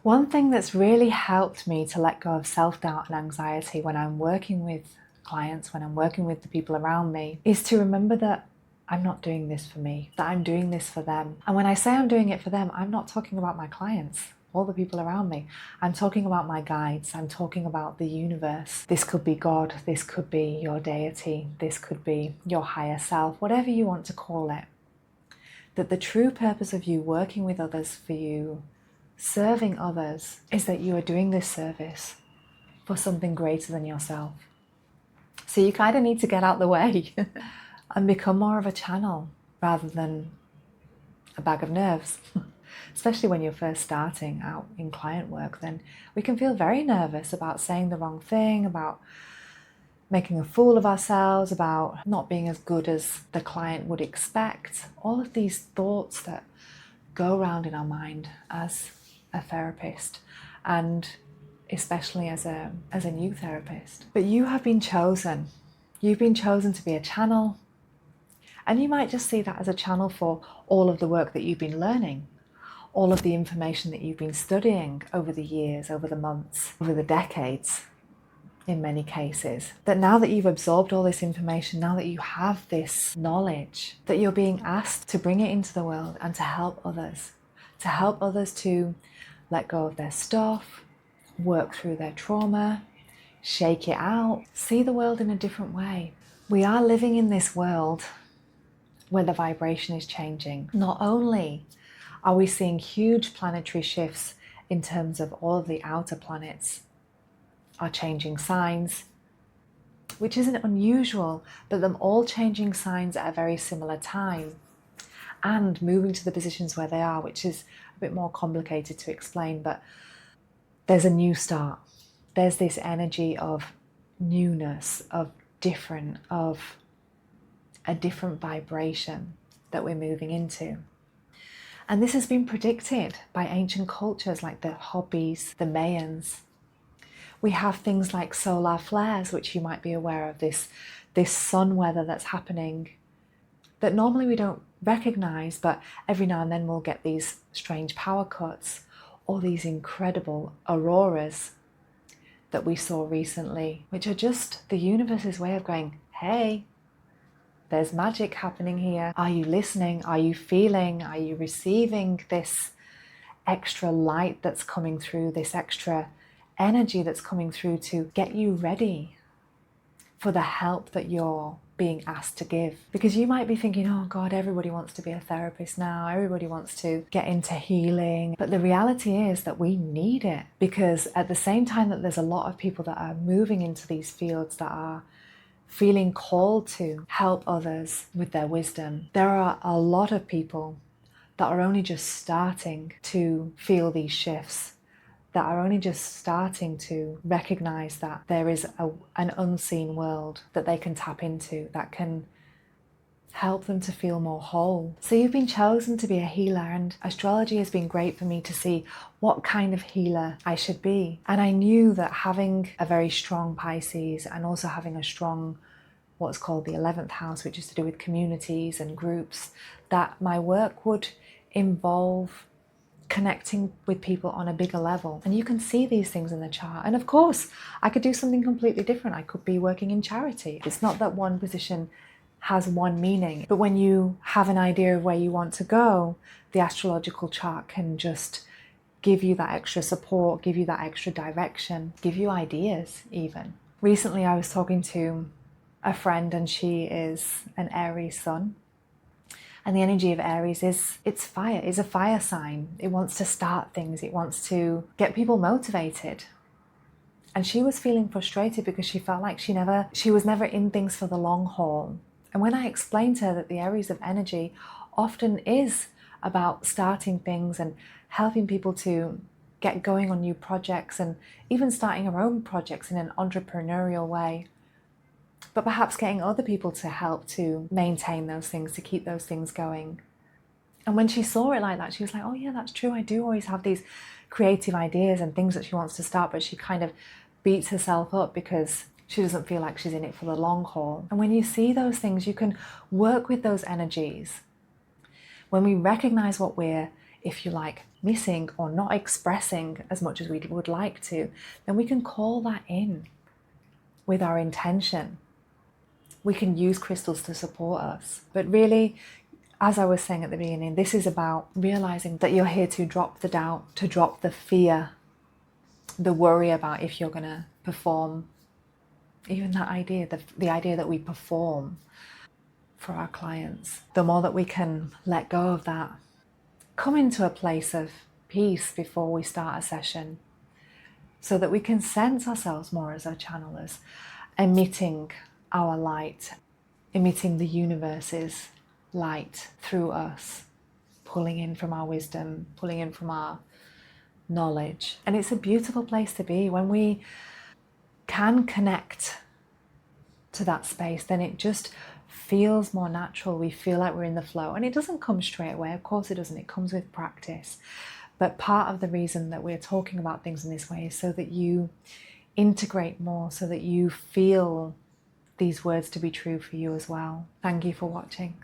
One thing that's really helped me to let go of self-doubt and anxiety when I'm working with clients, when I'm working with the people around me, is to remember that I'm not doing this for me, that I'm doing this for them. And when I say I'm doing it for them, I'm not talking about my clients, all the people around me. I'm talking about my guides. I'm talking about the universe. This could be God. This could be your deity. This could be your higher self, whatever you want to call it. That the true purpose of you working with others for you, serving others, is that you are doing this service for something greater than yourself. So you kind of need to get out the way and become more of a channel rather than a bag of nerves. Especially when you're first starting out in client work, then we can feel very nervous about saying the wrong thing, about making a fool of ourselves, about not being as good as the client would expect. All of these thoughts that go around in our mind as a therapist, and especially as a new therapist. But you have been chosen. You've been chosen to be a channel, and you might just see that as a channel for all of the work that you've been learning, all of the information that you've been studying over the years, over the months, over the decades, in many cases. That now that you've absorbed all this information, now that you have this knowledge, that you're being asked to bring it into the world and to help others to let go of their stuff, work through their trauma, shake it out, see the world in a different way. We are living in this world where the vibration is changing. Not only are we seeing huge planetary shifts in terms of all of the outer planets are changing signs, which isn't unusual, but them all changing signs at a very similar time and moving to the positions where they are, which is a bit more complicated to explain, but there's a new start. There's this energy of newness, of different, of a different vibration that we're moving into. And this has been predicted by ancient cultures like the Hopis, the Mayans. We have things like solar flares, which you might be aware of, this sun weather that's happening that normally we don't recognize, but every now and then we'll get these strange power cuts or these incredible auroras that we saw recently, which are just the universe's way of going, hey, there's magic happening here. Are you listening? Are you feeling? Are you receiving this extra light that's coming through, this extra energy that's coming through to get you ready for the help that you're being asked to give? Because you might be thinking, oh God, everybody wants to be a therapist now, everybody wants to get into healing. But the reality is that we need it, because at the same time that there's a lot of people that are moving into these fields, that are feeling called to help others with their wisdom, there are a lot of people that are only just starting to feel these shifts, that are only just starting to recognize that there is an unseen world that they can tap into that can help them to feel more whole. So you've been chosen to be a healer, and astrology has been great for me to see what kind of healer I should be. And I knew that having a very strong Pisces and also having a strong what's called the 11th house, which is to do with communities and groups, that my work would involve connecting with people on a bigger level. And you can see these things in the chart. And of course, I could do something completely different. I could be working in charity. It's not that one position has one meaning, but when you have an idea of where you want to go, the astrological chart can just give you that extra support, give you that extra direction, give you ideas even. Recently, I was talking to a friend, and she is an Aries sun. And the energy of Aries it's fire, is a fire sign. It wants to start things. It wants to get people motivated. And she was feeling frustrated because she felt like she was never in things for the long haul. And when I explained to her that the Aries of energy often is about starting things and helping people to get going on new projects and even starting her own projects in an entrepreneurial way, but perhaps getting other people to help to maintain those things, to keep those things going. And when she saw it like that, she was like, oh yeah, that's true. I do always have these creative ideas and things that she wants to start, but she kind of beats herself up because she doesn't feel like she's in it for the long haul. And when you see those things, you can work with those energies. When we recognize what we're if you like, missing or not expressing as much as we would like to, then we can call that in with our intention. We can use crystals to support us. But really, as I was saying at the beginning, this is about realizing that you're here to drop the doubt, to drop the fear, the worry about if you're going to perform. Even that idea, the idea that we perform for our clients. The more that we can let go of that, come into a place of peace before we start a session, so that we can sense ourselves more as our channelers, emitting our light, emitting the universe's light through us, pulling in from our wisdom, pulling in from our knowledge. And it's a beautiful place to be. When we can connect to that space, then it just feels more natural. We feel like we're in the flow, and it doesn't come straight away. Of course it doesn't. It comes with practice. But part of the reason that we're talking about things in this way is so that you integrate more, so that you feel these words to be true for you as well. Thank you for watching.